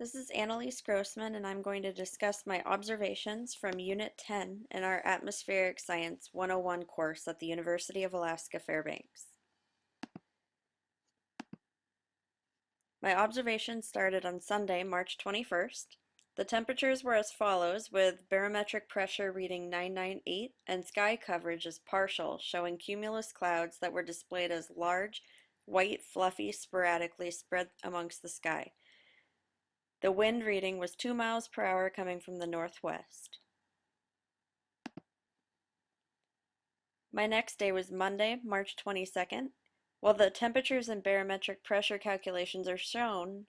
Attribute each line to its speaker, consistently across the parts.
Speaker 1: This is Annalise Grossmann, and I'm going to discuss my observations from Unit 10 in our Atmospheric Science 101 course at the University of Alaska Fairbanks. My observations started on Sunday, March 21st. The temperatures were as follows, with barometric pressure reading 998 and sky coverage as partial, showing cumulus clouds that were displayed as large, white, fluffy, sporadically spread amongst the sky. The wind reading was 2 miles per hour coming from the northwest. My next day was Monday, March 22nd. While the temperatures and barometric pressure calculations are shown,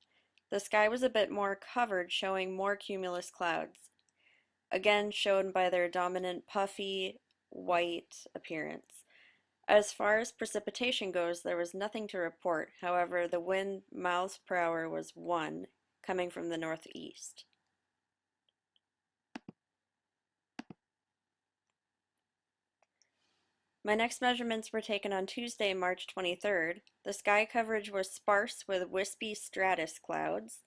Speaker 1: the sky was a bit more covered, showing more cumulus clouds, again shown by their dominant puffy white appearance. As far as precipitation goes, there was nothing to report. However, the wind miles per hour was 1, coming from the northeast. My next measurements were taken on Tuesday, March 23rd. The sky coverage was sparse with wispy stratus clouds.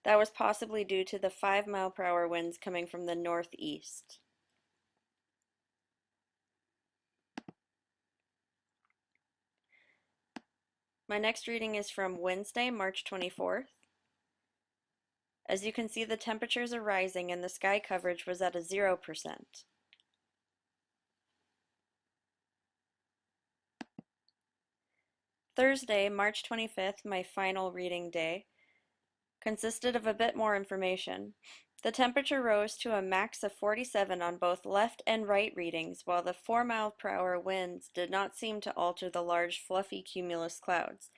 Speaker 1: That was possibly due to the 5-mile-per-hour winds coming from the northeast. My next reading is from Wednesday, March 24th. As you can see, the temperatures are rising and the sky coverage was at a 0%. Thursday, March 25th, my final reading day, consisted of a bit more information. The temperature rose to a max of 47 on both left and right readings, while the 4-mile-per-hour winds did not seem to alter the large, fluffy cumulus clouds.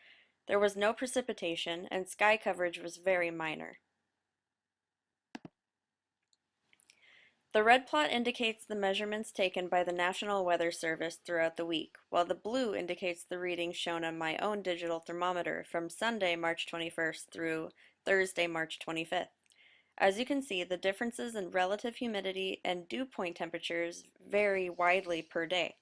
Speaker 1: There was no precipitation, and sky coverage was very minor. The red plot indicates the measurements taken by the National Weather Service throughout the week, while the blue indicates the readings shown on my own digital thermometer from Sunday, March 21st through Thursday, March 25th. As you can see, the differences in relative humidity and dew point temperatures vary widely per day.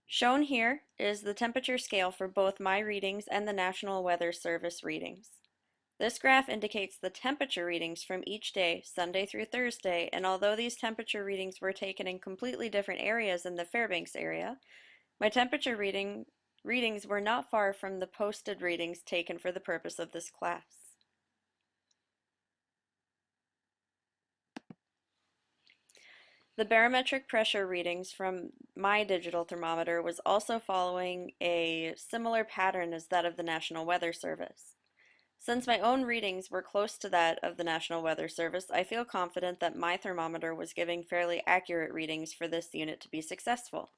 Speaker 1: Shown here is the temperature scale for both my readings and the National Weather Service readings. This graph indicates the temperature readings from each day, Sunday through Thursday, and although these temperature readings were taken in completely different areas in the Fairbanks area, my temperature readings were not far from the posted readings taken for the purpose of this class. The barometric pressure readings from my digital thermometer was also following a similar pattern as that of the National Weather Service. Since my own readings were close to that of the National Weather Service, I feel confident that my thermometer was giving fairly accurate readings for this unit to be successful.